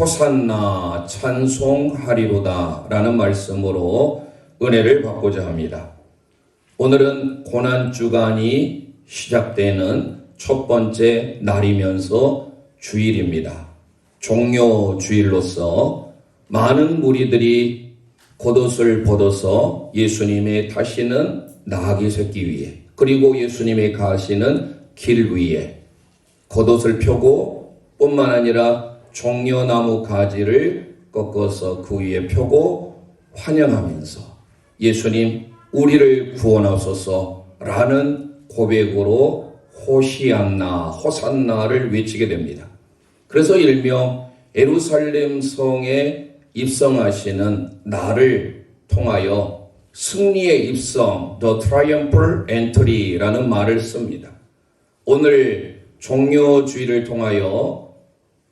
호산나 찬송하리로다 라는 말씀으로 은혜를 받고자 합니다. 오늘은 고난주간이 시작되는 첫 번째 날이면서 주일입니다. 종료주일로서 많은 무리들이 겉옷을 벗어서 예수님의 타시는 나귀 새끼 위에, 그리고 예수님의 가시는 길 위에 겉옷을 펴고 뿐만 아니라 종려나무 가지를 꺾어서 그 위에 펴고 환영하면서 예수님 우리를 구원하소서라는 고백으로 호시안나, 호산나를 외치게 됩니다. 그래서 일명 예루살렘 성에 입성하시는 나를 통하여 승리의 입성, The Triumphal Entry라는 말을 씁니다. 오늘 종료주의를 통하여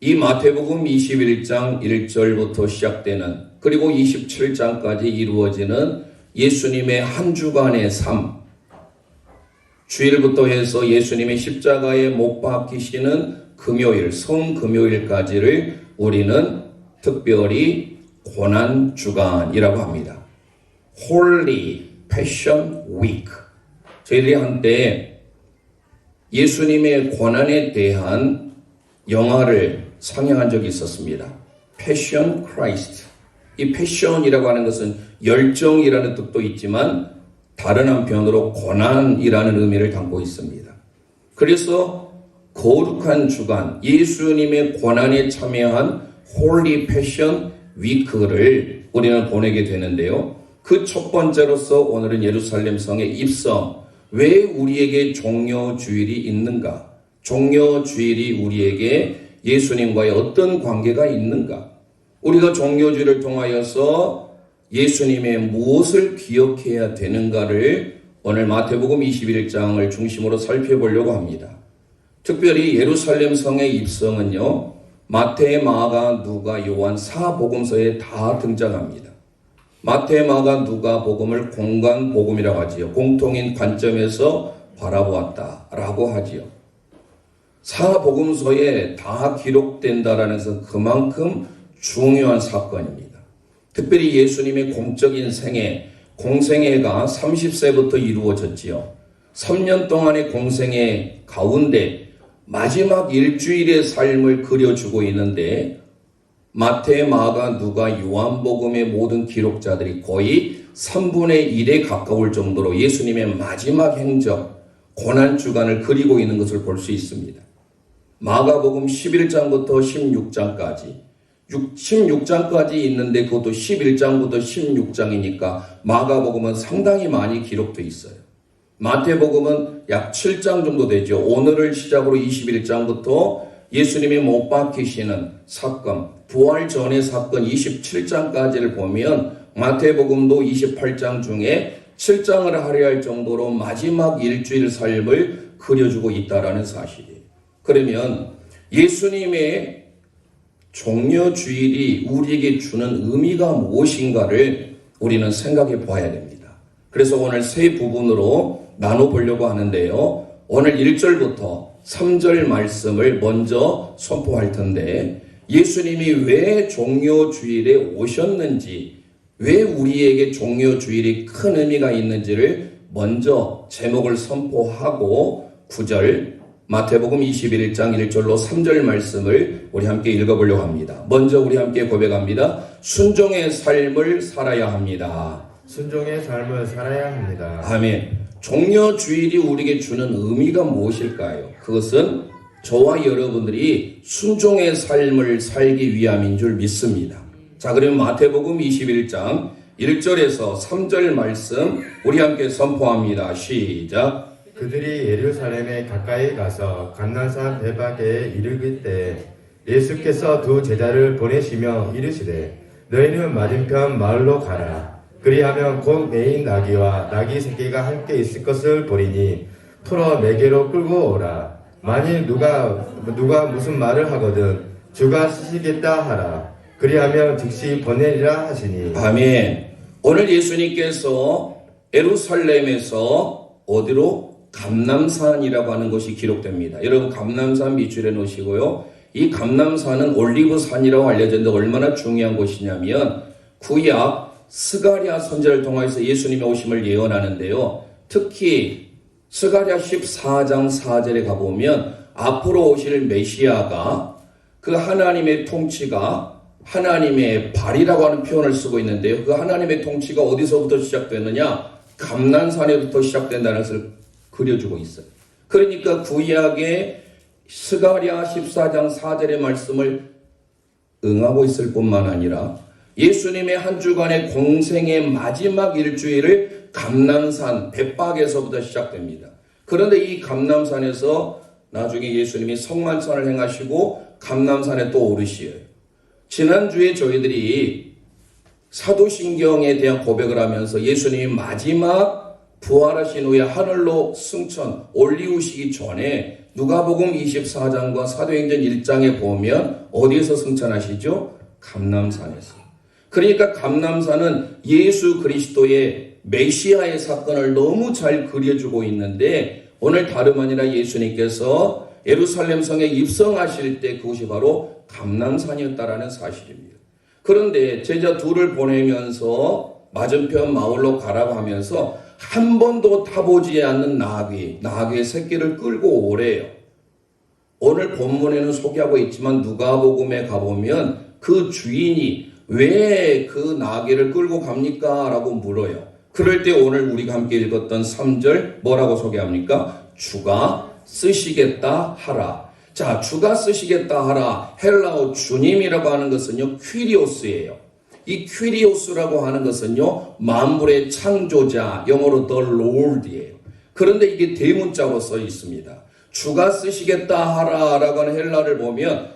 이 마태복음 21장 1절부터 시작되는 그리고 27장까지 이루어지는 예수님의 한 주간의 삶, 주일부터 해서 예수님의 십자가에 못 박히시는 금요일, 성금요일까지를 우리는 특별히 고난주간이라고 합니다. Holy Passion Week. 저희들이 한때 예수님의 고난에 대한 영화를 상영한 적이 있었습니다. Passion Christ. 이 패션이라고 하는 것은 열정이라는 뜻도 있지만 다른 한편으로 고난이라는 의미를 담고 있습니다. 그래서 거룩한 주간, 예수님의 고난에 참여한 홀리 패션 위크를 우리는 보내게 되는데요. 그 첫 번째로서 오늘은 예루살렘 성의 입성, 왜 우리에게 종료주일이 있는가? 종료주일이 우리에게 예수님과의 어떤 관계가 있는가? 우리가 종료주일을 통하여서 예수님의 무엇을 기억해야 되는가를 오늘 마태복음 21장을 중심으로 살펴보려고 합니다. 특별히 예루살렘 성의 입성은요, 마태, 마가, 누가, 요한 사복음서에 다 등장합니다. 마태, 마가, 누가 복음을 공간 복음이라고 하지요. 공통인 관점에서 바라보았다라고 하지요. 사복음서에 다 기록된다라는 것은 그만큼 중요한 사건입니다. 특별히 예수님의 공적인 생애, 공생애가 30세부터 이루어졌지요. 3년 동안의 공생애 가운데 마지막 일주일의 삶을 그려주고 있는데 마태, 마가, 누가, 요한복음의 모든 기록자들이 거의 3분의 1에 가까울 정도로 예수님의 마지막 행적, 고난주간을 그리고 있는 것을 볼 수 있습니다. 마가복음 11장부터 16장까지 16장까지 있는데 그것도 11장부터 16장이니까 마가복음은 상당히 많이 기록되어 있어요. 마태복음은 약 7장 정도 되죠. 오늘을 시작으로 21장부터 예수님이 못 박히시는 사건, 부활 전의 사건 27장까지를 보면 마태복음도 28장 중에 7장을 하려 할 정도로 마지막 일주일 삶을 그려주고 있다는 사실이에요. 그러면 예수님의 종료주일이 우리에게 주는 의미가 무엇인가를 우리는 생각해 봐야 됩니다. 그래서 오늘 세 부분으로 나눠보려고 하는데요. 오늘 1절부터 3절 말씀을 먼저 선포할 텐데 예수님이 왜 종료주일에 오셨는지, 왜 우리에게 종료주일이 큰 의미가 있는지를 먼저 제목을 선포하고 9절 마태복음 21장 1절로 3절 말씀을 우리 함께 읽어보려고 합니다. 먼저 우리 함께 고백합니다. 순종의 삶을 살아야 합니다. 순종의 삶을 살아야 합니다. 아멘. 종료주일이 우리에게 주는 의미가 무엇일까요? 그것은 저와 여러분들이 순종의 삶을 살기 위함인 줄 믿습니다. 자, 그러면 마태복음 21장 1절에서 3절 말씀 우리 함께 선포합니다. 시작. 그들이 예루살렘에 가까이 가서 감난산 베바게에 이르길 때 예수께서 두 제자를 보내시며 이르시되 너희는 맞은편 마을로 가라. 그리하면 곧 매인 나귀와 나귀 새끼가 함께 있을 것을 보리니 풀어 내게로 끌고 오라. 만일 누가 무슨 말을 하거든 주가 쓰시겠다 하라. 그리하면 즉시 보내리라 하시니. 아멘. 오늘 예수님께서 예루살렘에서 어디로? 감람산이라고 하는 것이 기록됩니다. 여러분 감람산 밑줄에 놓으시고요. 이 감람산은 올리브산이라고 알려졌는데 얼마나 중요한 곳이냐면 구약 스가랴 선지자를 통해서 예수님의 오심을 예언하는데요. 특히 스가랴 14장 4절에 가보면 앞으로 오실 메시아가 그 하나님의 통치가 하나님의 발이라고 하는 표현을 쓰고 있는데요. 그 하나님의 통치가 어디서부터 시작되느냐? 감람산에부터 시작된다는 것을 그려주고 있어요. 그러니까 구약의 스가랴 14장 4절의 말씀을 응하고 있을 뿐만 아니라 예수님의 한 주간의 공생의 마지막 일주일을 감람산 벳박에서부터 시작됩니다. 그런데 이 감람산에서 나중에 예수님이 성만찬을 행하시고 감람산에 또 오르시어요. 지난주에 저희들이 사도신경에 대한 고백을 하면서 예수님이 마지막 부활하신 후에 하늘로 승천 올리우시기 전에 누가복음 24장과 사도행전 1장에 보면 어디에서 승천하시죠? 감람산에서. 그러니까 감람산은 예수 그리스도의 메시아의 사건을 너무 잘 그려주고 있는데 오늘 다름 아니라 예수님께서 예루살렘 성에 입성하실 때 그곳이 바로 감람산이었다라는 사실입니다. 그런데 제자 둘을 보내면서 맞은편 마을로 가라고 하면서 한 번도 타보지 않는 나귀의 새끼를 끌고 오래요. 오늘 본문에는 소개하고 있지만 누가복음에 가보면 그 주인이 왜 그 나귀를 끌고 갑니까? 라고 물어요. 그럴 때 오늘 우리가 함께 읽었던 3절 뭐라고 소개합니까? 주가 쓰시겠다 하라. 자, 주가 쓰시겠다 하라. 헬라어 주님이라고 하는 것은요, 퀴리오스예요. 이 퀴리오스라고 하는 것은요, 만물의 창조자, 영어로 the Lord이에요. 그런데 이게 대문자로 써 있습니다. 주가 쓰시겠다 하라라고 하는 헬라를 보면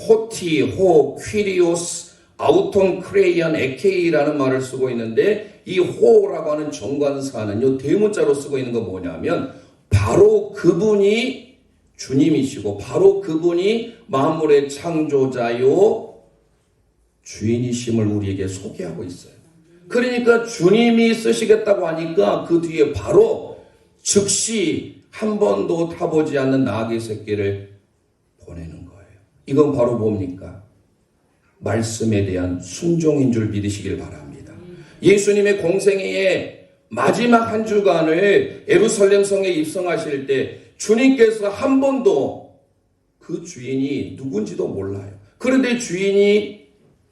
호티, 호, 퀴리오스, 아우톤 크레이언, 에케이라는 말을 쓰고 있는데 이 호라고 하는 정관사는요, 대문자로 쓰고 있는 건 뭐냐면 바로 그분이 주님이시고 바로 그분이 만물의 창조자요 주인이심을 우리에게 소개하고 있어요. 그러니까 주님이 쓰시겠다고 하니까 그 뒤에 바로 즉시 한 번도 타보지 않는 나귀 새끼를 보내는 거예요. 이건 바로 뭡니까? 말씀에 대한 순종인 줄 믿으시길 바랍니다. 예수님의 공생애의 마지막 한 주간을 예루살렘 성에 입성하실 때 주님께서 한 번도 그 주인이 누군지도 몰라요. 그런데 주인이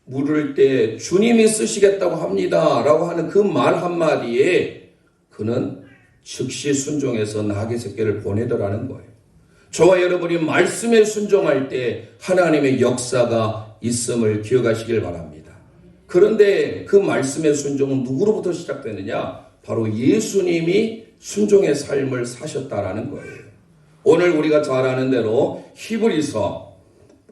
물을 때 주님이 쓰시겠다고 합니다 라고 하는 그 말 한마디에 그는 즉시 순종해서 나귀 새끼를 보내더라는 거예요. 저와 여러분이 말씀에 순종할 때 하나님의 역사가 있음을 기억하시길 바랍니다. 그런데 그 말씀의 순종은 누구로부터 시작되느냐? 바로 예수님이 순종의 삶을 사셨다라는 거예요. 오늘 우리가 잘 아는 대로 히브리서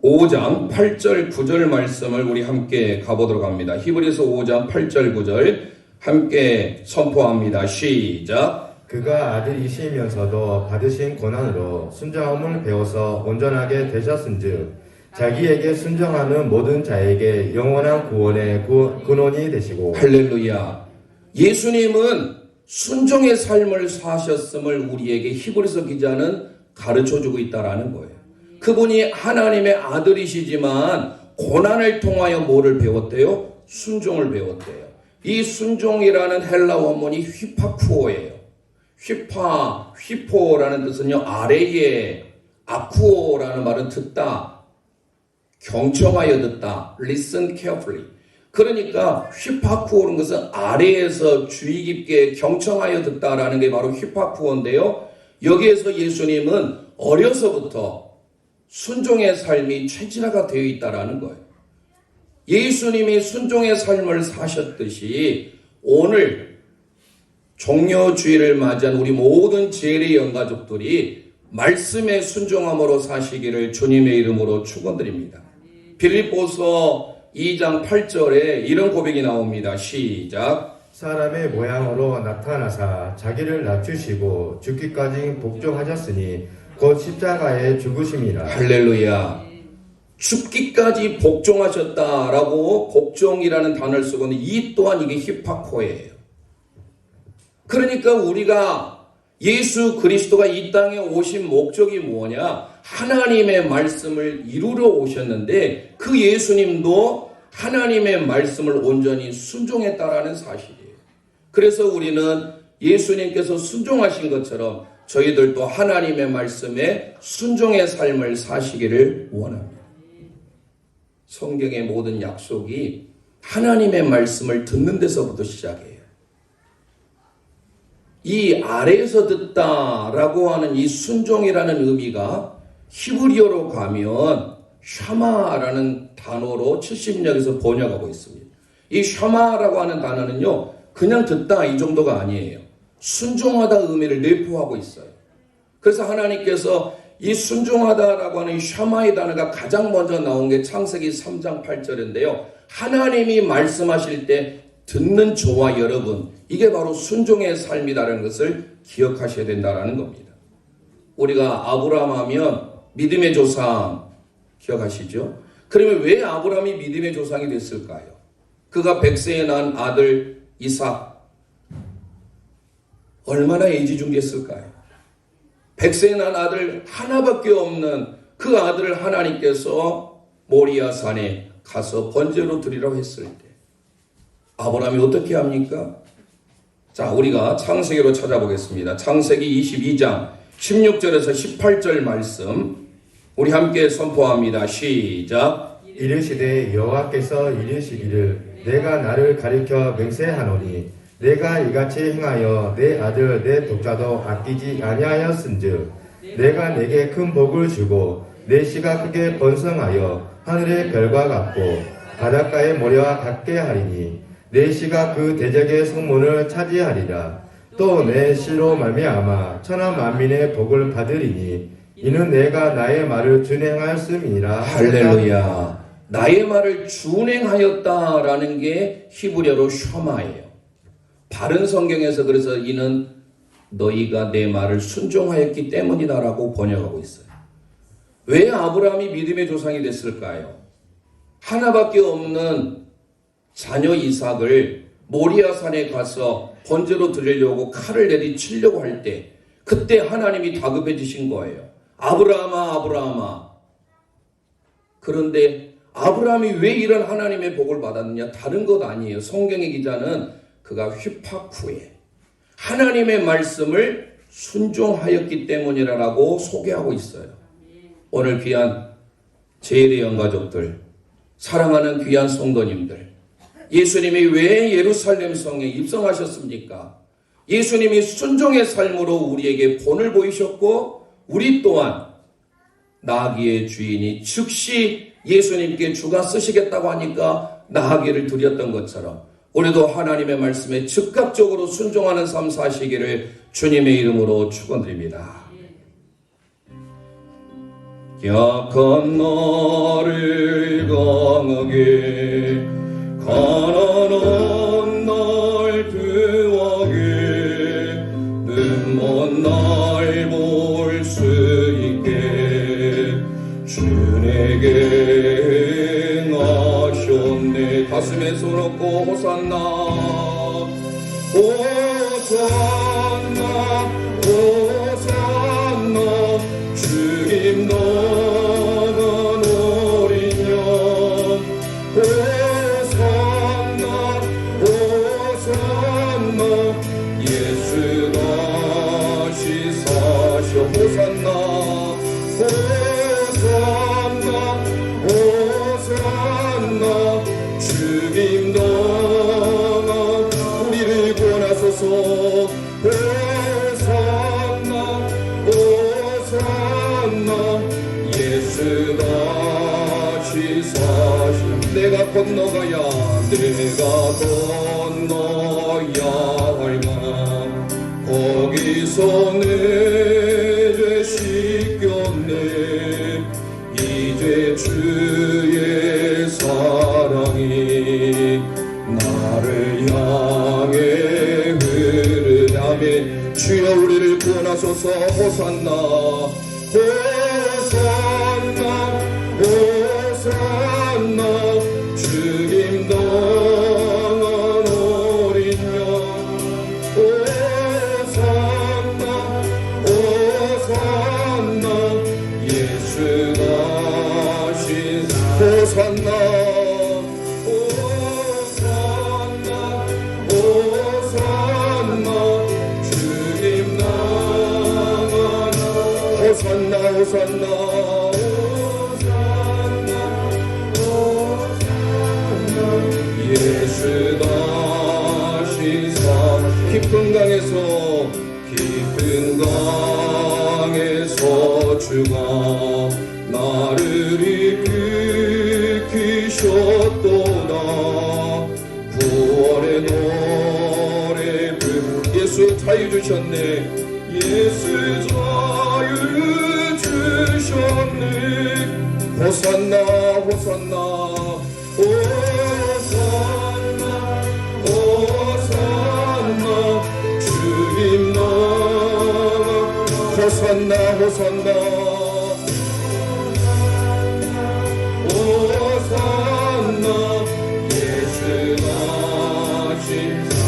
5장 8절 9절 말씀을 우리 함께 가보도록 합니다. 히브리서 5장 8절 9절 함께 선포합니다. 시작. 그가 아들이시면서도 받으신 고난으로 순종함을 배워서 온전하게 되셨은즉 자기에게 순종하는 모든 자에게 영원한 구원의 근원이 되시고. 할렐루야. 예수님은 순종의 삶을 사셨음을 우리에게 히브리서 기자는 가르쳐주고 있다라는 거예요. 그분이 하나님의 아들이시지만 고난을 통하여 뭐를 배웠대요? 순종을 배웠대요. 이 순종이라는 헬라 원문이 휘파쿠오예요. 휘포라는 뜻은요, 아래에, 아쿠오라는 말은 듣다, 경청하여 듣다, listen carefully. 그러니까 휘파쿠오는 것은 아래에서 주의 깊게 경청하여 듣다라는 게 바로 휘파쿠오인데요. 여기에서 예수님은 어려서부터 순종의 삶이 체질화가 되어 있다라는 거예요. 예수님이 순종의 삶을 사셨듯이 오늘 종료주일을 맞이한 우리 모든 재래 영가족들이 말씀에 순종함으로 사시기를 주님의 이름으로 축원드립니다. 빌립보서 2장 8절에 이런 고백이 나옵니다. 시작. 사람의 모양으로 나타나사 자기를 낮추시고 죽기까지 복종하셨으니 곧 십자가에 죽으심이라. 할렐루야. 죽기까지 복종하셨다라고 복종이라는 단어를 쓰고 있는데 이 또한 이게 히파코예요. 그러니까 우리가 예수 그리스도가 이 땅에 오신 목적이 뭐냐? 하나님의 말씀을 이루러 오셨는데 그 예수님도 하나님의 말씀을 온전히 순종했다라는 사실이에요. 그래서 우리는 예수님께서 순종하신 것처럼 저희들도 하나님의 말씀에 순종의 삶을 사시기를 원합니다. 성경의 모든 약속이 하나님의 말씀을 듣는 데서부터 시작해요. 이 아래에서 듣다라고 하는 이 순종이라는 의미가 히브리어로 가면 샤마라는 단어로 70역에서 번역하고 있습니다. 이 샤마라고 하는 단어는요, 그냥 듣다 이 정도가 아니에요. 순종하다 의미를 내포하고 있어요. 그래서 하나님께서 이 순종하다라고 하는 이 샤마의 단어가 가장 먼저 나온 게 창세기 3장 8절인데요. 하나님이 말씀하실 때 듣는 저와 여러분, 이게 바로 순종의 삶이라는 것을 기억하셔야 된다는 겁니다. 우리가 아브라함 하면 믿음의 조상 기억하시죠? 그러면 왜 아브라함이 믿음의 조상이 됐을까요? 그가 백세에 낳은 아들 이삭 얼마나 애지중지했을까요? 백세에 낳은 아들 하나밖에 없는 그 아들을 하나님께서 모리아 산에 가서 번제로 드리라고 했을 때 아브라함이 어떻게 합니까? 자, 우리가 창세기로 찾아보겠습니다. 창세기 22장 16절에서 18절 말씀 우리 함께 선포합니다. 시작. 이르시되 여호와께서 이르시기를 내가 나를 가리켜 맹세하노니 내가 이같이 행하여 내 아들 내 독자도 아끼지 아니하였은즉 내가 내게 큰 복을 주고 내 씨가 크게 번성하여 하늘의 별과 같고 바닷가의 모래와 같게 하리니 내 씨가 그 대적의 성문을 차지하리라. 또 내 씨로 말미암아 천하 만민의 복을 받으리니 이는 내가 나의 말을 준행하였음이라. 할렐루야. 나의 말을 준행하였다라는 게 히브리어로 샤마예요. 바른 성경에서 그래서 이는 너희가 내 말을 순종하였기 때문이다라고 번역하고 있어요. 왜 아브라함이 믿음의 조상이 됐을까요? 하나밖에 없는 자녀 이삭을 모리아산에 가서 번제로 드리려고 칼을 내리치려고 할 때 그때 하나님이 다급해지신 거예요. 아브라함아 아브라함아. 그런데 아브라함이 왜 이런 하나님의 복을 받았느냐? 다른 것 아니에요. 성경의 기자는 그가 휘팍 후에 하나님의 말씀을 순종하였기 때문이라고 소개하고 있어요. 오늘 귀한 제1의 영가족들, 사랑하는 귀한 성도님들, 예수님이 왜 예루살렘 성에 입성하셨습니까? 예수님이 순종의 삶으로 우리에게 본을 보이셨고 우리 또한 나귀의 주인이 즉시 예수님께 주가 쓰시겠다고 하니까 나귀를 드렸던 것처럼 우리도 하나님의 말씀에 즉각적으로 순종하는 삶 사시기를 주님의 이름으로 축원드립니다. 약한 나를 강하게 가난한 날 드하게 눈먼 날 볼 수 있게 주 내게 행하셨네. 가슴에 손 얹고 호산나 호산나 호산나 주님 너는 어린 양 호산나 호산나 예수 다시 사셔 호산나 호산나 호산나 주님 너는 우리를 구원하소서 호산나 호산나 예수 다시 사시 내가 건너가야 할 만 거기서 내 죄 씻겼네. 이제 주의 사랑이 나를 향해 흐르다며 주여 우리를 구원하소서 호산나 호산나 호산나 주님 너는 어린 양 호산나 호산나 예수 예수가 나를 일으키셨도다. 구원의 노래 부르 예수 자유 주셨네. 예수 자유 주셨네. 호산나 호산나 호산나 호산나 주님 나라 호산나 호산나 호산나 예수 나신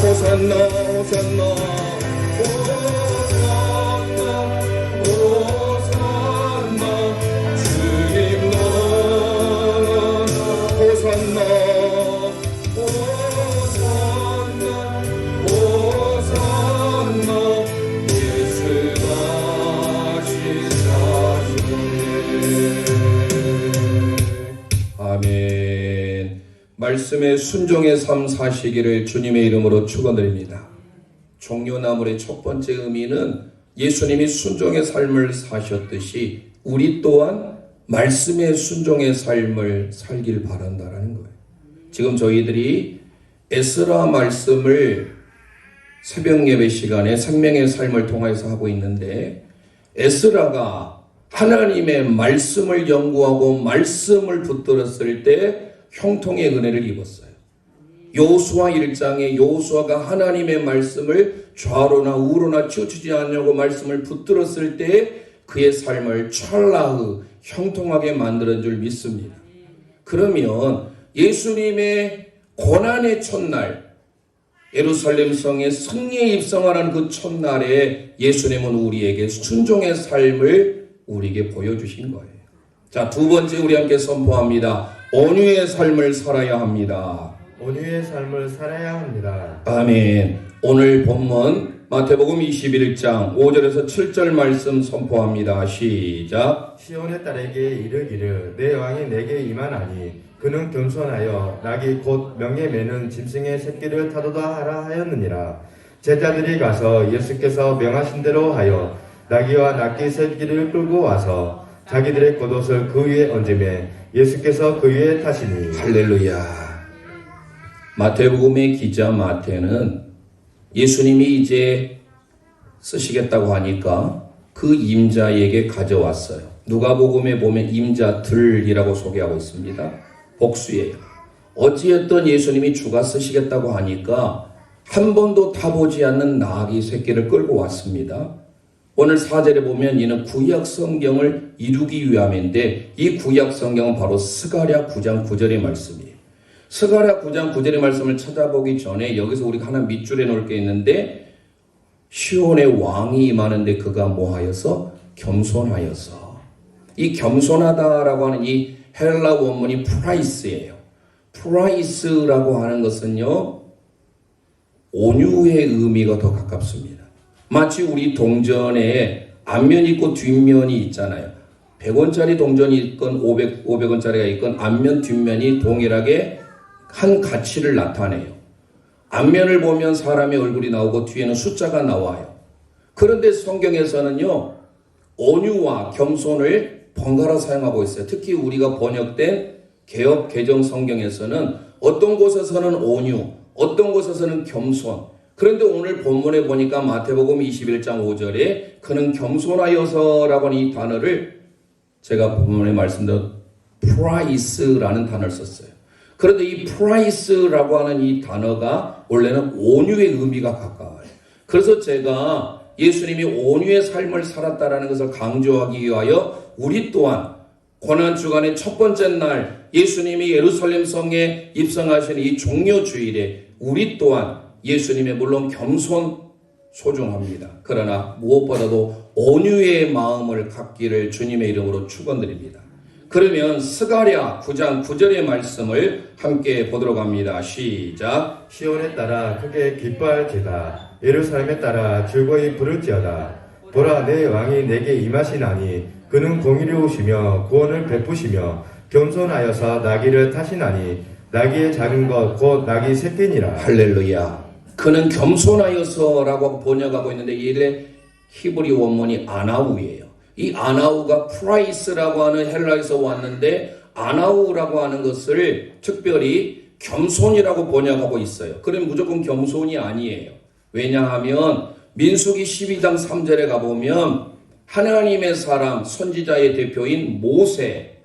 호산나 호산나 호산나 호산나 주님 나라 호산나 호산나 호산나 예수 다시 사시네. 아멘. 말씀에 순종의 삶 사시기를 주님의 이름으로 축원드립니다. 종려나물의 첫 번째 의미는 예수님이 순종의 삶을 사셨듯이 우리 또한 말씀의 순종의 삶을 살길 바란다라는 거예요. 지금 저희들이 에스라 말씀을 새벽 예배 시간에 생명의 삶을 통해서 하고 있는데, 에스라가 하나님의 말씀을 연구하고 말씀을 붙들었을 때 형통의 은혜를 입었어요. 여호수아 1장에 여호수아가 하나님의 말씀을 좌로나 우로나 치우치지 않냐고 말씀을 붙들었을 때 그의 삶을 찰나의 형통하게 만드는 줄 믿습니다. 그러면 예수님의 고난의 첫날, 예루살렘 성에 승리에 입성하는 그 첫날에 예수님은 우리에게 순종의 삶을 우리에게 보여주신 거예요. 자, 두 번째 우리 함께 선포합니다. 온유의 삶을 살아야 합니다. 온유의 삶을 살아야 합니다. 아멘. 오늘 본문 마태복음 21장 5절에서 7절 말씀 선포합니다. 시작. 시온의 딸에게 이르기를 내 왕이 내게 임하나니 그는 겸손하여 낙이 곧 명예 매는 짐승의 새끼를 타도다 하라 하였느니라. 제자들이 가서 예수께서 명하신 대로 하여 나귀와 낙기 새끼를 끌고 와서 자기들의 겉옷을 그 위에 얹으매 예수께서 그 위에 타시니. 할렐루야. 마태복음의 기자 마태는 예수님이 이제 쓰시겠다고 하니까 그 임자에게 가져왔어요. 누가복음에 보면 임자들이라고 소개하고 있습니다. 복수예요. 어찌했든 예수님이 주가 쓰시겠다고 하니까 한 번도 타보지 않는 나귀 새끼를 끌고 왔습니다. 오늘 4절에 보면 이는 구약 성경을 이루기 위함인데, 이 구약 성경은 바로 스가랴 9장 9절의 말씀이에요. 스가랴 9장 9절의 말씀을 찾아보기 전에 여기서 우리가 하나 밑줄에 놓을 게 있는데, 시온의 왕이 임하는데 그가 뭐하여서? 겸손하여서. 이 겸손하다라고 하는 이 헬라 원문이 프라이스예요. 프라이스라고 하는 것은요, 온유의 의미가 더 가깝습니다. 마치 우리 동전에 앞면 있고 뒷면이 있잖아요. 100원짜리 동전이 있건 500원짜리가 있건 앞면 뒷면이 동일하게 한 가치를 나타내요. 앞면을 보면 사람의 얼굴이 나오고 뒤에는 숫자가 나와요. 그런데 성경에서는요, 온유와 겸손을 번갈아 사용하고 있어요. 특히 우리가 번역된 개역 개정 성경에서는 어떤 곳에서는 온유, 어떤 곳에서는 겸손. 그런데 오늘 본문에 보니까 마태복음 21장 5절에 그는 겸손하여서라고 하는 이 단어를 제가 본문에 말씀드린 프라이스라는 단어를 썼어요. 그런데 이 프라이스라고 하는 이 단어가 원래는 온유의 의미가 가까워요. 그래서 제가 예수님이 온유의 삶을 살았다라는 것을 강조하기 위하여 우리 또한 고난주간의 첫 번째 날 예수님이 예루살렘 성에 입성하신 이 종료주일에 우리 또한 예수님의 물론 겸손 소중합니다. 그러나 무엇보다도 온유의 마음을 갖기를 주님의 이름으로 축원드립니다. 그러면 스가랴 9장 9절의 말씀을 함께 보도록 합니다. 시작. 시온에 따라 크게 기뻐할지다. 예루살렘에 따라 즐거이 부를지어다. 보라, 내 왕이 내게 임하시나니 그는 공의로우시며 구원을 베푸시며 겸손하여서 나귀를 타시나니 나귀의 작은 것 곧 나귀 새끼니라. 할렐루야. 그는 겸손하여서라고 번역하고 있는데 이래 히브리 원문이 아나우예요. 이 아나우가 프라이스라고 하는 헬라에서 왔는데 아나우라고 하는 것을 특별히 겸손이라고 번역하고 있어요. 그럼 무조건 겸손이 아니에요. 왜냐하면 민수기 12장 3절에 가보면 하나님의 사람 선지자의 대표인 모세,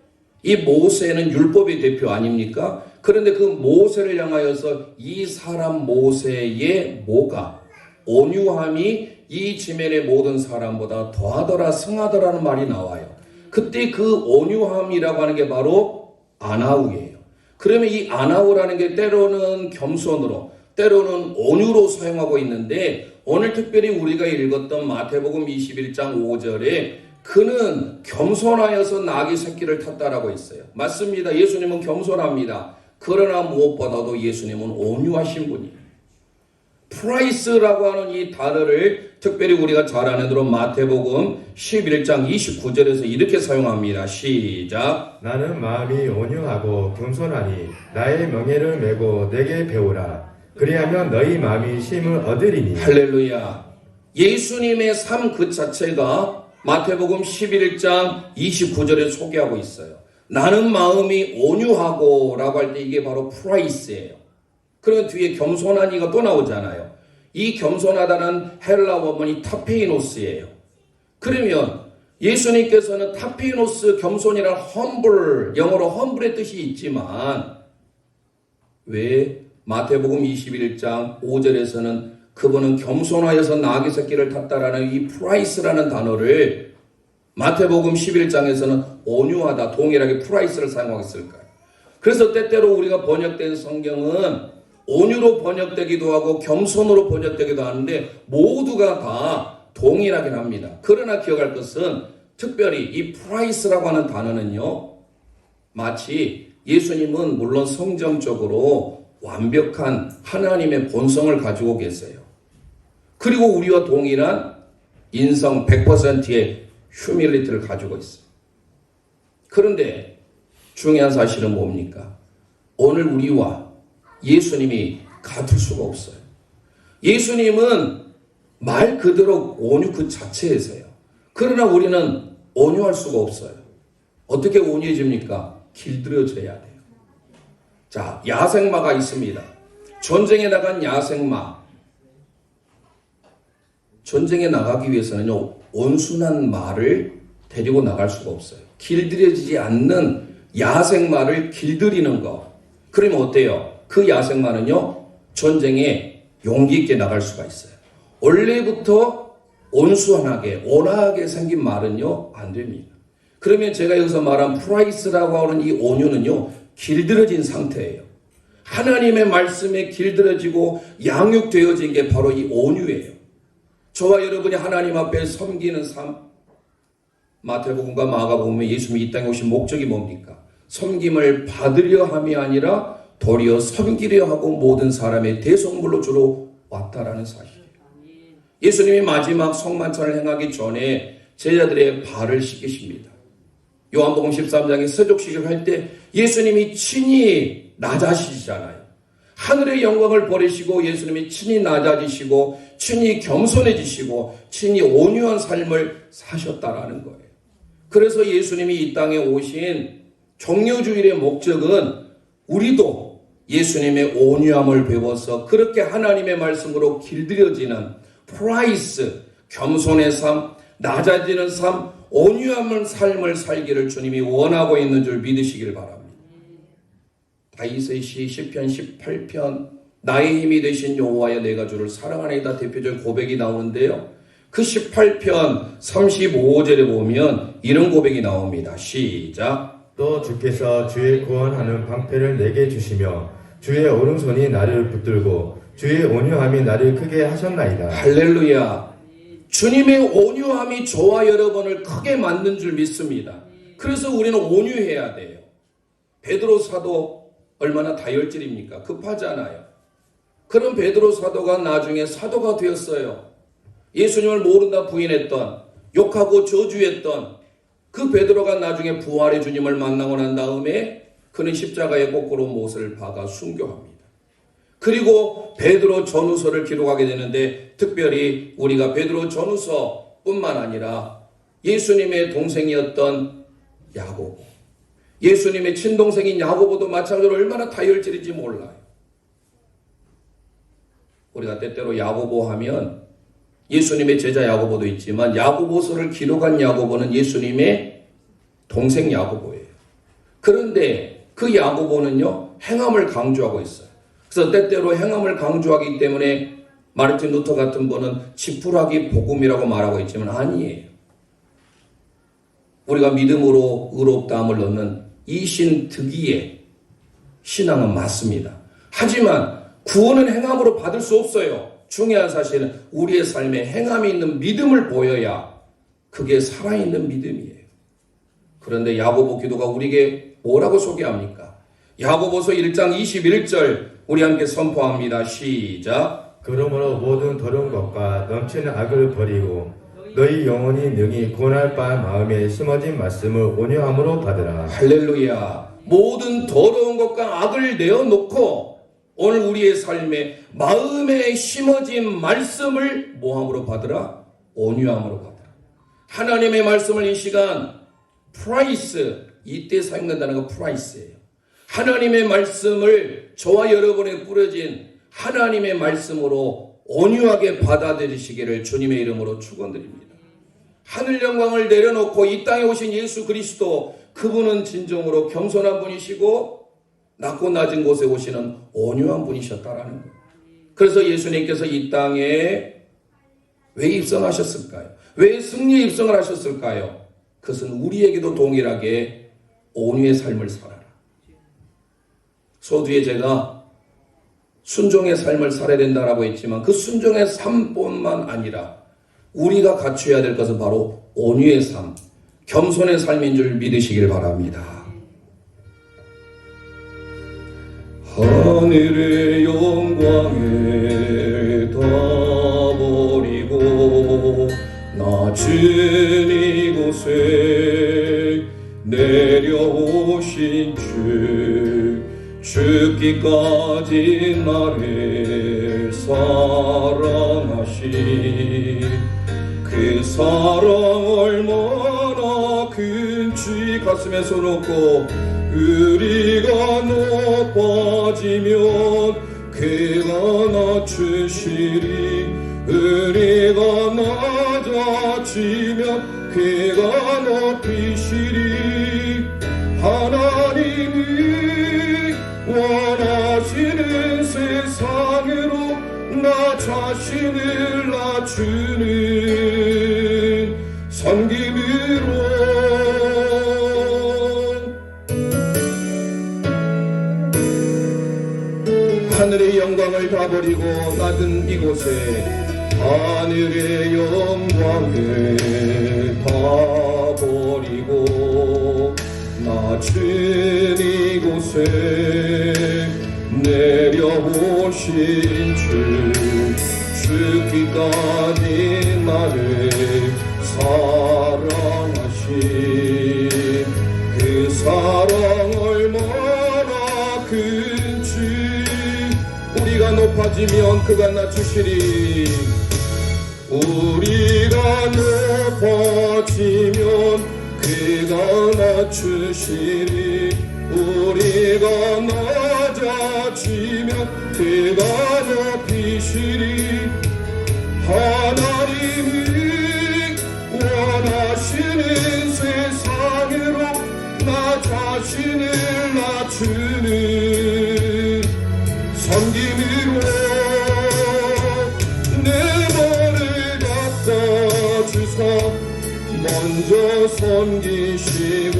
이 모세는 율법의 대표 아닙니까? 그런데 그 모세를 향하여서 이 사람 모세의 뭐가 온유함이 이 지면의 모든 사람보다 더하더라 승하더라는 말이 나와요. 그때 그 온유함이라고 하는 게 바로 아나우예요. 그러면 이 아나우라는 게 때로는 겸손으로 때로는 온유로 사용하고 있는데 오늘 특별히 우리가 읽었던 마태복음 21장 5절에 그는 겸손하여서 나귀 새끼를 탔다라고 있어요. 맞습니다. 예수님은 겸손합니다. 그러나 무엇보다도 예수님은 온유하신 분이에요. 프라이스라고 하는 이 단어를 특별히 우리가 잘 아는 대로 마태복음 11장 29절에서 이렇게 사용합니다. 시작. 나는 마음이 온유하고 겸손하니 나의 명예를 메고 내게 배우라. 그리하면 너희 마음이 쉼을 얻으리니. 할렐루야. 예수님의 삶 그 자체가 마태복음 11장 29절에 소개하고 있어요. 나는 마음이 온유하고 라고 할 때 이게 바로 프라이스예요. 그런 뒤에 겸손한 이가 또 나오잖아요. 이 겸손하다는 헬라 원문이 타페이노스예요. 그러면 예수님께서는 타페이노스 겸손이란 humble, 영어로 humble의 뜻이 있지만 왜 마태복음 21장 5절에서는 그분은 겸손하여서 나귀 새끼를 탔다라는 이 프라이스라는 단어를 마태복음 11장에서는 온유하다, 동일하게 프라이스를 사용했을까요? 그래서 때때로 우리가 번역된 성경은 온유로 번역되기도 하고 겸손으로 번역되기도 하는데 모두가 다 동일하긴 합니다. 그러나 기억할 것은 특별히 이 프라이스라고 하는 단어는요, 마치 예수님은 물론 성정적으로 완벽한 하나님의 본성을 가지고 계세요. 그리고 우리와 동일한 인성 100%의 휴밀리티를 가지고 있어요. 그런데 중요한 사실은 뭡니까? 오늘 우리와 예수님이 같을 수가 없어요. 예수님은 말 그대로 온유 그 자체에서요. 그러나 우리는 온유할 수가 없어요. 어떻게 온유해집니까? 길들여져야 돼요. 자, 야생마가 있습니다. 전쟁에 나간 야생마. 전쟁에 나가기 위해서는요, 온순한 말을 데리고 나갈 수가 없어요. 길들여지지 않는 야생마를 길들이는 거. 그러면 어때요? 그 야생마는요, 전쟁에 용기 있게 나갈 수가 있어요. 원래부터 온순하게, 온화하게 생긴 말은요, 안 됩니다. 그러면 제가 여기서 말한 프라이스라고 하는 이 온유는요, 길들여진 상태예요. 하나님의 말씀에 길들여지고 양육되어진 게 바로 이 온유예요. 저와 여러분이 하나님 앞에 섬기는 삶, 마태복음과 마가복음에 예수님이 이 땅에 오신 목적이 뭡니까? 섬김을 받으려 함이 아니라 도리어 섬기려 하고 모든 사람의 대성물로 주로 왔다라는 사실이에요. 예수님이 마지막 성만찬을 행하기 전에 제자들의 발을 씻기십니다. 요한복음 13장에 세족식을 할 때 예수님이 친히 낮아지시잖아요. 하늘의 영광을 버리시고 예수님이 친히 낮아지시고 친히 겸손해지시고 친히 온유한 삶을 사셨다라는 거예요. 그래서 예수님이 이 땅에 오신 종려주일의 목적은 우리도 예수님의 온유함을 배워서 그렇게 하나님의 말씀으로 길들여지는 프라이스, 겸손의 삶, 낮아지는 삶, 온유함을 삶을 살기를 주님이 원하고 있는 줄 믿으시길 바랍니다. 다윗의 시 시편 18편 나의 힘이 되신 여호와여 내가 주를 사랑하나이다 대표적 고백이 나오는데요. 그 18편 35절에 보면 이런 고백이 나옵니다. 시작. 또 주께서 주의 구원하는 방패를 내게 주시며 주의 오른손이 나를 붙들고 주의 온유함이 나를 크게 하셨나이다. 할렐루야. 주님의 온유함이 저와 여러분을 크게 만든 줄 믿습니다. 그래서 우리는 온유해야 돼요. 베드로 사도 얼마나 다혈질입니까? 급하잖아요. 그런 베드로 사도가 나중에 사도가 되었어요. 예수님을 모른다 부인했던, 욕하고 저주했던 그 베드로가 나중에 부활의 주님을 만나고 난 다음에 그는 십자가에 거꾸로 못을 박아 순교합니다. 그리고 베드로 전후서를 기록하게 되는데 특별히 우리가 베드로 전후서뿐만 아니라 예수님의 동생이었던 야고보, 예수님의 친동생인 야고보도 마찬가지로 얼마나 다혈질인지 몰라요. 우리가 때때로 야고보 하면 예수님의 제자 야고보도 있지만 야고보서를 기록한 야고보는 예수님의 동생 야고보예요. 그런데 그 야고보는요, 행함을 강조하고 있어요. 그래서 때때로 행함을 강조하기 때문에 마르틴 루터 같은 분은 지푸라기 복음이라고 말하고 있지만 아니에요. 우리가 믿음으로 의롭다함을 얻는 이신득이의 신앙은 맞습니다. 하지만 구원은 행함으로 받을 수 없어요. 중요한 사실은 우리의 삶에 행함이 있는 믿음을 보여야 그게 살아있는 믿음이에요. 그런데 야고보 기도가 우리에게 뭐라고 소개합니까? 야고보서 1장 21절 우리 함께 선포합니다. 시작. 그러므로 모든 더러운 것과 넘치는 악을 버리고 너희 영혼이 능히 구원할 바 마음에 심어진 말씀을 온유함으로 받으라. 할렐루야. 모든 더러운 것과 악을 내어놓고 오늘 우리의 삶에 마음에 심어진 말씀을 뭐함으로 받으라? 온유함으로 받으라. 하나님의 말씀을 이 시간 프라이스, 이때 사용된다는 건 프라이스예요. 하나님의 말씀을 저와 여러분에 뿌려진 하나님의 말씀으로 온유하게 받아들이시기를 주님의 이름으로 축원드립니다. 하늘 영광을 내려놓고 이 땅에 오신 예수 그리스도, 그분은 진정으로 겸손한 분이시고 낮고 낮은 곳에 오시는 온유한 분이셨다라는 거예요. 그래서 예수님께서 이 땅에 왜 입성하셨을까요? 왜 승리의 입성을 하셨을까요? 그것은 우리에게도 동일하게 온유의 삶을 살아라. 서두에 제가 순종의 삶을 살아야 된다라고 했지만 그 순종의 삶뿐만 아니라 우리가 갖춰야 될 것은 바로 온유의 삶, 겸손의 삶인 줄 믿으시길 바랍니다. 하늘의 영광을 다 버리고 낮은 이곳에 내려오신 주, 죽기까지 나를 사랑하신 그 사랑 얼마나 큰지 가슴에 손 얹고 우리가 높아지면 그가 낮추시리, 우리가 낮아지면 그가 높이시리. 하나님이 원하시는 세상으로 나 자신을 낮추는 섬김으로 하늘의 영광을 다 버리고 낮은 이곳에 하늘의 영광을 다 버리고 낮은 이곳에 내려오신 주, 죽기까지 나를 사랑하신 그 사랑 얼마나 큰지 우리가 높아지면 그가 낮추시리. 우리가 높아지면 그가 낮추시리. 우리가 낮아지면 그가 높이시리. 하나님이 원하시는 세상으로 나 자신을 낮추는 섬김으로 내 몸을 갖다 주사 먼저 섬기시고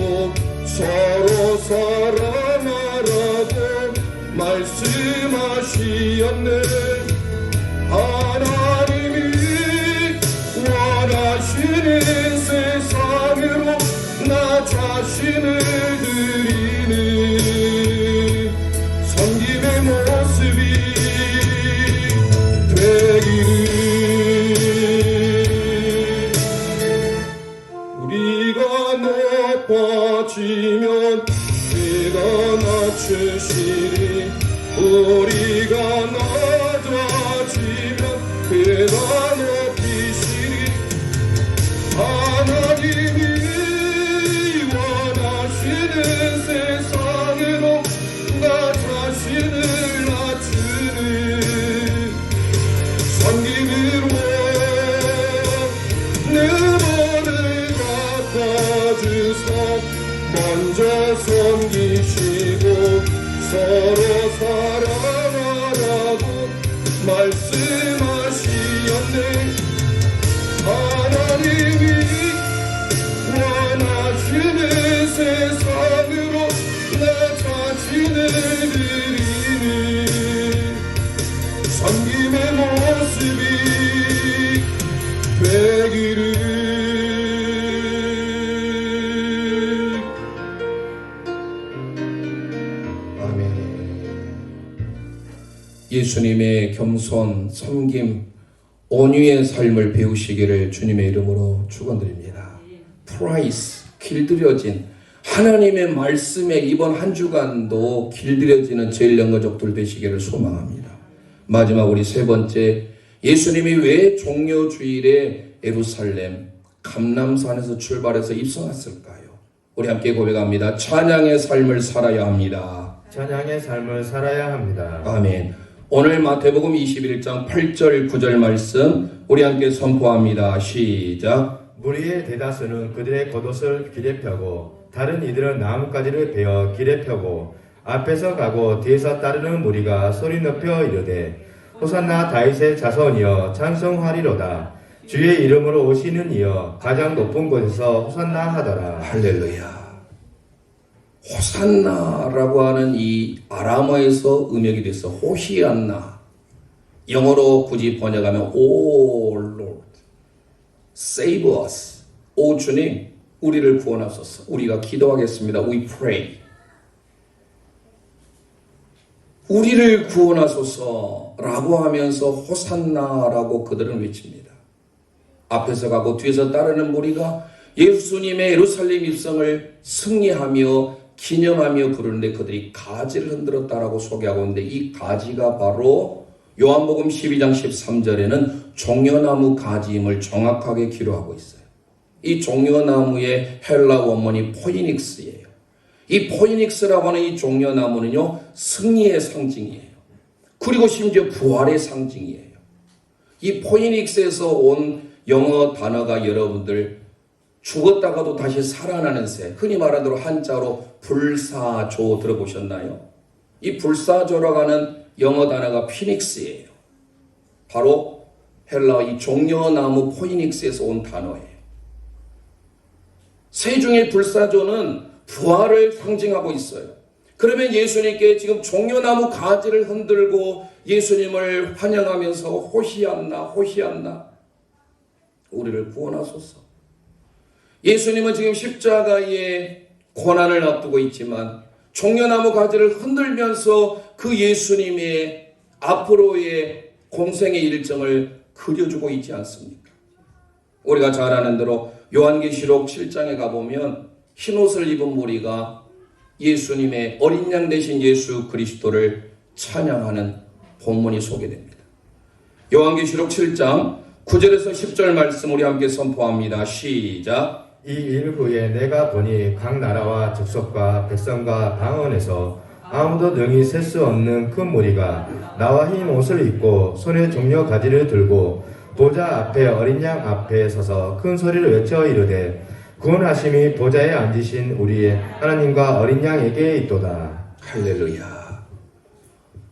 서로 사랑하라고 말씀하시었네. 하나님이 원하시는 세상으로 나 자신을 드리는 섬김의 모습이 되기를. 우리가 높아지면 그가 낮추시리. 우리가 낮아지면 그가 높이시리. 하나님 섬김의 모습이 되기를. 예수님의 겸손, 섬김, 온유의 삶을 배우시기를 주님의 이름으로 축원드립니다. 프라이스, 길들여진 하나님의 말씀에 이번 한 주간도 길들여지는 제일영가족들 되시기를 소망합니다. 마지막 우리 세 번째, 예수님이 왜 종료주일에 예루살렘 감람산에서 출발해서 입성했을까요? 우리 함께 고백합니다. 찬양의 삶을 살아야 합니다. 찬양의 삶을 살아야 합니다. 아멘. 오늘 마태복음 21장 8절 9절 말씀 우리 함께 선포합니다. 시작. 무리의 대다수는 그들의 겉옷을 길에 펴고 다른 이들은 나뭇가지를 베어 길에 펴고 앞에서 가고 뒤에서 따르는 무리가 소리 높여 이르되 호산나 다윗의 자손이여 찬송하리로다. 주의 이름으로 오시는 이여 가장 높은 곳에서 호산나 하더라. 할렐루야. 호산나라고 하는 이 아람어에서 음역이 돼서 호시안나, 영어로 굳이 번역하면 O Lord, save us. 오 주님, 우리를 구원하소서. 우리가 기도하겠습니다. We pray. 우리를 구원하소서 라고 하면서 호산나라고 그들은 외칩니다. 앞에서 가고 뒤에서 따르는 무리가 예수님의 예루살렘 입성을 승리하며 기념하며 부르는데 그들이 가지를 흔들었다라고 소개하고 있는데 이 가지가 바로 요한복음 12장 13절에는 종려나무 가지임을 정확하게 기록하고 있어요. 이 종려나무의 헬라 원문이 포이닉스예요. 이 포이닉스라고 하는 이 종려나무는요, 승리의 상징이에요. 그리고 심지어 부활의 상징이에요. 이 포이닉스에서 온 영어 단어가 여러분들 죽었다가도 다시 살아나는 새, 흔히 말하는 대로 한자로 불사조 들어보셨나요? 이 불사조라고 하는 영어 단어가 피닉스예요. 바로 헬라 이 종려나무 포이닉스에서 온 단어예요. 새 중의 불사조는 부활을 상징하고 있어요. 그러면 예수님께 지금 종려나무 가지를 흔들고 예수님을 환영하면서 호시안나 호시안나 우리를 구원하소서. 예수님은 지금 십자가의 고난을 앞두고 있지만 종려나무 가지를 흔들면서 그 예수님의 앞으로의 공생의 일정을 그려주고 있지 않습니까? 우리가 잘 아는 대로 요한계시록 7장에 가보면 흰옷을 입은 무리가 예수님의 어린 양 되신 예수 그리스도를 찬양하는 본문이 소개됩니다. 요한계시록 7장 9절에서 10절 말씀 우리 함께 선포합니다. 시작. 이 일 후에 내가 보니 각 나라와 족속과 백성과 방언에서 아무도 능히 셀 수 없는 큰 무리가 나와 흰 옷을 입고 손에 종려 가지를 들고 보좌 앞에 어린 양 앞에 서서 큰 소리를 외쳐 이르되 구원하심이 보좌에 앉으신 우리의 하나님과 어린 양에게 있도다. 할렐루야.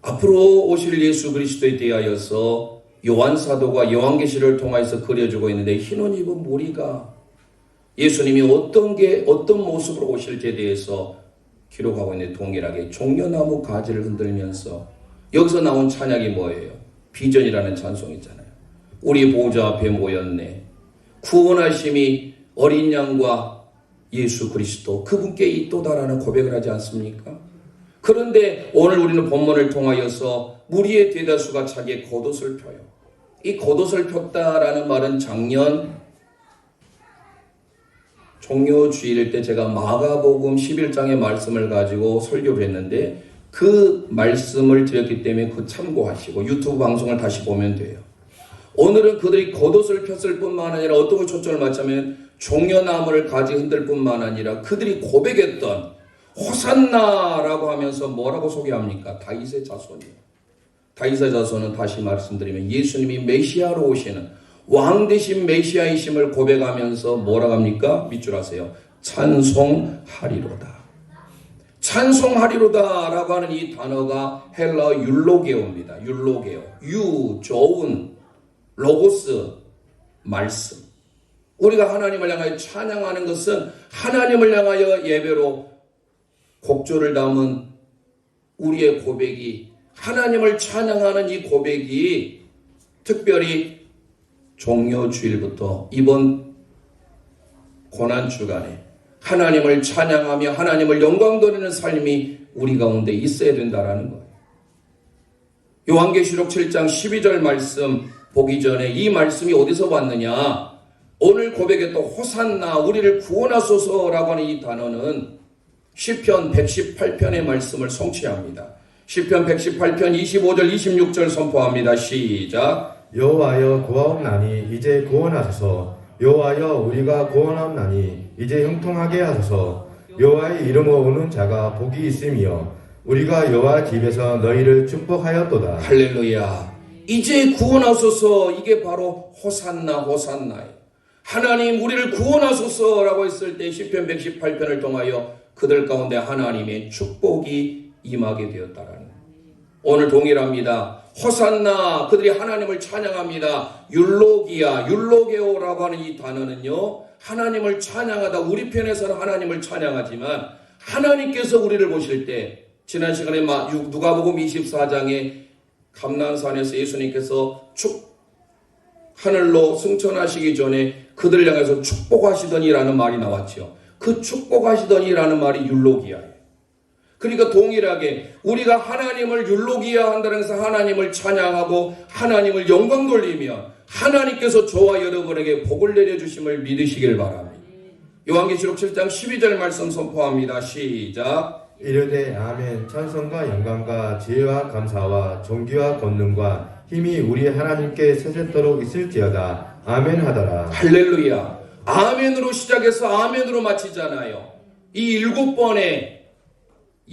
앞으로 오실 예수 그리스도에 대하여서 요한 사도가 요한계시를 통해서 그려주고 있는데 흰옷 입은 무리가 예수님이 어떤 모습으로 오실지에 대해서 기록하고 있는 동일하게 종려나무 가지를 흔들면서 여기서 나온 찬양이 뭐예요? 비전이라는 찬송이잖아요. 우리 보좌 앞에 모였네. 구원하심이 어린 양과 예수 그리스도 그분께 있도다라는 고백을 하지 않습니까? 그런데 오늘 우리는 본문을 통하여서 무리의 대다수가 자기의 겉옷을 펴요. 이 겉옷을 폈다라는 말은 작년 종료주일 때 제가 마가복음 11장의 말씀을 가지고 설교를 했는데 그 말씀을 드렸기 때문에 그 참고하시고 유튜브 방송을 다시 보면 돼요. 오늘은 그들이 겉옷을 폈을 뿐만 아니라 어떤 걸 초점을 맞추면 종려나무를 가지 흔들 뿐만 아니라 그들이 고백했던 호산나라고 하면서 뭐라고 소개합니까? 다윗의 자손이요. 다윗의 자손은 다시 말씀드리면 예수님이 메시아로 오시는 왕 대신 메시아이심을 고백하면서 뭐라고 합니까? 밑줄 하세요. 찬송하리로다. 찬송하리로다 라고 하는 이 단어가 헬라어 율로게오입니다. 율로게오. 좋은, 로고스, 말씀. 우리가 하나님을 향하여 찬양하는 것은 하나님을 향하여 예배로 곡조를 담은 우리의 고백이 하나님을 찬양하는 이 고백이 특별히 종료주일부터 이번 고난주간에 하나님을 찬양하며 하나님을 영광 돌리는 삶이 우리 가운데 있어야 된다라는 거예요. 요한계시록 7장 12절 말씀 보기 전에 이 말씀이 어디서 왔느냐? 오늘 고백했던 호산나 우리를 구원하소서라고 하는 이 단어는 시편 118편의 말씀을 성취합니다. 시편 118편 25절 26절 선포합니다. 시작. 여호와여 구하옵나니 이제 구원하소서. 여호와여 우리가 구원하옵나니 이제 형통하게 하소서. 여호와의 이름으로 오는 자가 복이 있으며 우리가 여호와 집에서 너희를 축복하였도다. 할렐루야. 이제 구원하소서. 이게 바로 호산나 호산나예요. 하나님 우리를 구원하소서라고 했을 때 시편 118편을 통하여 그들 가운데 하나님의 축복이 임하게 되었다라는 거예요. 오늘 동일합니다. 호산나 그들이 하나님을 찬양합니다. 율로기야 율로게오라고 하는 이 단어는요, 하나님을 찬양하다 우리 편에서는 하나님을 찬양하지만 하나님께서 우리를 보실 때 지난 시간에 누가복음 24장에 감난산에서 예수님께서 하늘로 승천하시기 전에 그들을 향해서 축복하시더니라는 말이 나왔죠. 그 축복하시더니라는 말이 율로기야예요. 그러니까 동일하게 우리가 하나님을 율로기야 한다는 것은 하나님을 찬양하고 하나님을 영광 돌리며 하나님께서 저와 여러분에게 복을 내려주심을 믿으시길 바랍니다. 요한계시록 7장 12절 말씀 선포합니다. 시작. 이르되 아멘. 찬송과 영광과 지혜와 감사와 존귀와 권능과 힘이 우리 하나님께 세세토록 있을지어다. 아멘 하더라. 할렐루야. 아멘으로 시작해서 아멘으로 마치잖아요. 이 7번의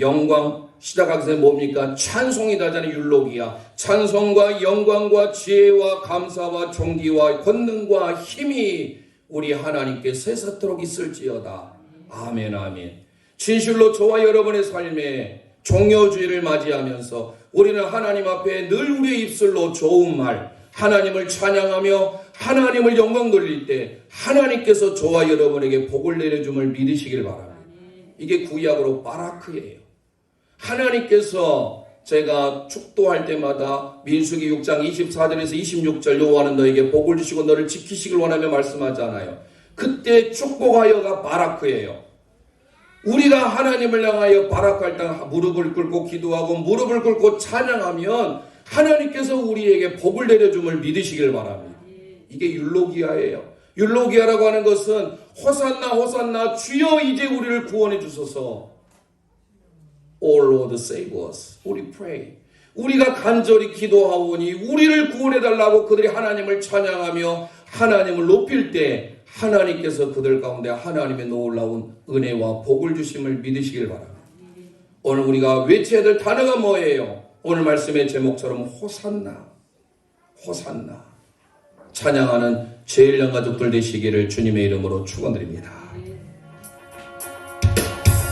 영광 시작하기 전에 뭡니까? 찬송이다잖아요. 율로기야. 찬송과 영광과 지혜와 감사와 존귀와 권능과 힘이 우리 하나님께 세세토록 있을지어다. 아멘 아멘. 진실로 저와 여러분의 삶에 종료주의를 맞이하면서 우리는 하나님 앞에 늘 우리의 입술로 좋은 말, 하나님을 찬양하며 하나님을 영광 돌릴 때 하나님께서 저와 여러분에게 복을 내려줌을 믿으시길 바랍니다. 이게 구약으로 바라크예요. 하나님께서 제가 축도할 때마다 민수기 6장 24절에서 26절 여호와는 너에게 복을 주시고 너를 지키시길 원하며 말씀하잖아요. 그때 축복하여가 바라크예요. 우리가 하나님을 향하여 바라크할 때 무릎을 꿇고 기도하고 무릎을 꿇고 찬양하면 하나님께서 우리에게 복을 내려줌을 믿으시길 바랍니다. 이게 율로기야예요. 율로기야라고 하는 것은 호산나 호산나 주여 이제 우리를 구원해 주소서. Oh Lord save us. 우리 pray. 우리가 간절히 기도하오니 우리를 구원해 달라고 그들이 하나님을 찬양하며 하나님을 높일 때 하나님께서 그들 가운데 하나님의 놀라운 은혜와 복을 주심을 믿으시길 바랍니다. 오늘 우리가 외쳐야 될 단어가 뭐예요? 오늘 말씀의 제목처럼 호산나 호산나 찬양하는 제1년 가족들 되시기를 주님의 이름으로 축원드립니다.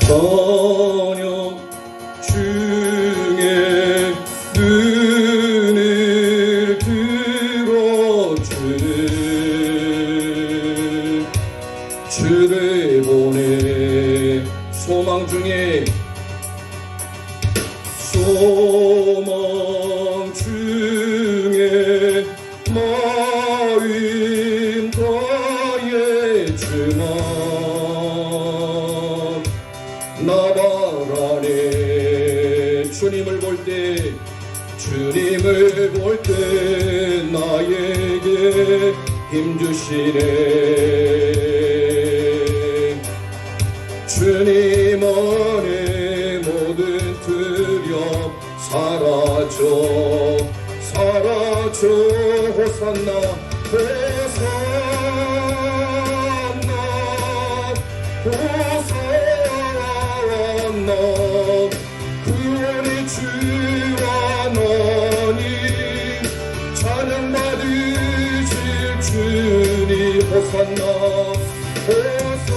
저녁 중에 눈을 들어주는 주를 보내 소망 중에 마음 다해 주나 나발 안에 주님을 볼 때 나에게 힘주시네. 주님 안에 모든 두려움 사라져 호산나 호산나 구원의 주와 너니 찬양받으실 주님 호산나 호산나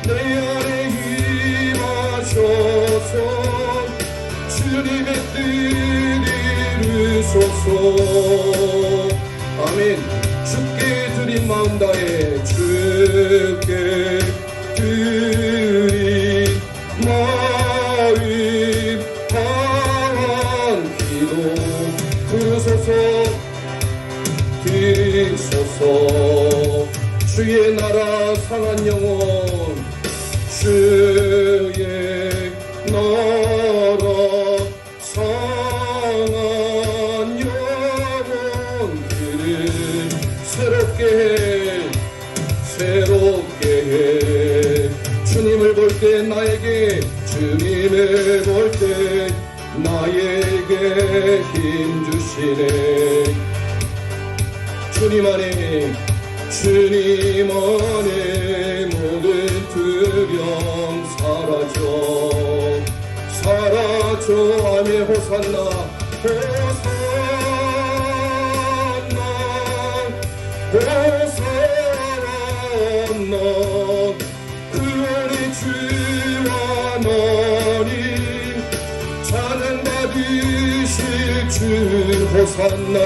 내 안에 임하셔서 주님의 뜻 이루소서. 아멘. 주께 드린 마음 다해 주께 주의 나라 상한 영혼 주의 나라 상한 영혼들을 새롭게 해 주님을 볼 때 나에게 주님을 볼 때 나에게 힘 주시네 주님 안에 모든 두려움 사라져 아멘 호산나 구원의 주와 너니 찬양 받으실 주 호산나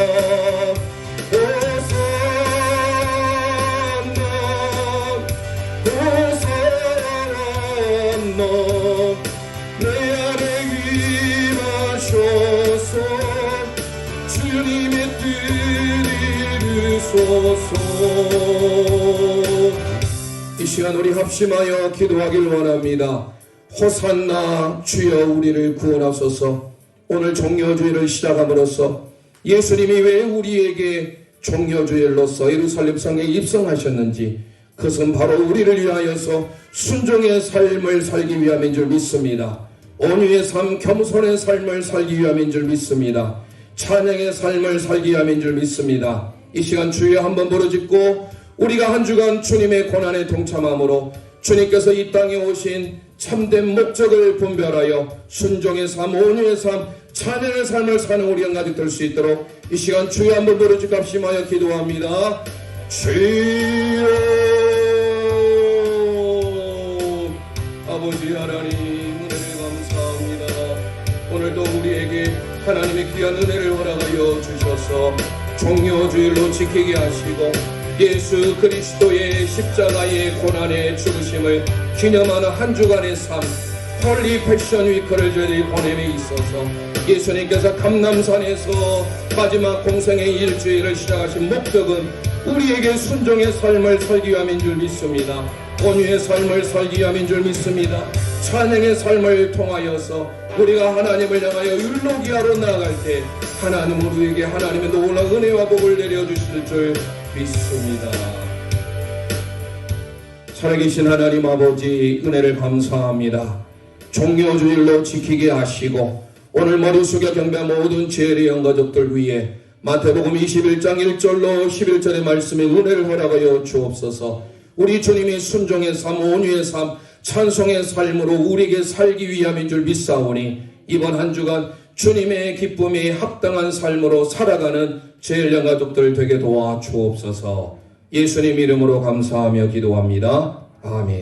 내 안에 임하셔서 주님의 뜻 이루소서. 이 시간 우리 합심하여 기도하길 원합니다. 호산나 주여 우리를 구원하소서. 오늘 종려주일을 시작함으로써 예수님이 왜 우리에게 종려주일로서 예루살렘 성에 입성하셨는지 그것은 바로 우리를 위하여서 순종의 삶을 살기 위함인 줄 믿습니다. 온유의 삶, 겸손의 삶을 살기 위함인 줄 믿습니다. 찬양의 삶을 살기 위함인 줄 믿습니다. 이 시간 주여 한번 부르짖고 우리가 한 주간 주님의 고난에 동참함으로 주님께서 이 땅에 오신 참된 목적을 분별하여 순종의 삶, 온유의 삶, 찬양의 삶을 사는 우리 한가득 될 수 있도록 이 시간 주여 한번 부르짖고 합심하여 기도합니다. 주여 아버지 하나님 은혜를 감사합니다. 오늘도 우리에게 하나님의 귀한 은혜를 허락하여 주셔서 종려주일로 지키게 하시고 예수 그리스도의 십자가의 고난의 죽으심을 기념하는 한 주간의 삶 홀리 패션 위크를 저희들이 보냄에 있어서 예수님께서 감람산에서 마지막 공생의 일주일을 시작하신 목적은 우리에게 순종의 삶을 살기 위함인 줄 믿습니다. 온유의 삶을 살기 위함인 줄 믿습니다. 찬양의 삶을 통하여서 우리가 하나님을 향하여 율로기하러 나아갈 때 하나님은 우리에게 하나님의 놀라운 은혜와 복을 내려주실 줄 믿습니다. 살아계신 하나님 아버지 은혜를 감사합니다. 종려주일로 지키게 하시고 오늘 머리 숙여 경배한 모든 죄의 영가족들 위해 마태복음 21장 1절로 11절의 말씀에 은혜를 허락하여 주옵소서. 우리 주님이 순종의 삶, 온유의 삶, 찬송의 삶으로 우리에게 살기 위함인 줄 믿사오니 이번 한 주간 주님의 기쁨에 합당한 삶으로 살아가는 제일령 가족들 되게 도와 주옵소서. 예수님 이름으로 감사하며 기도합니다. 아멘.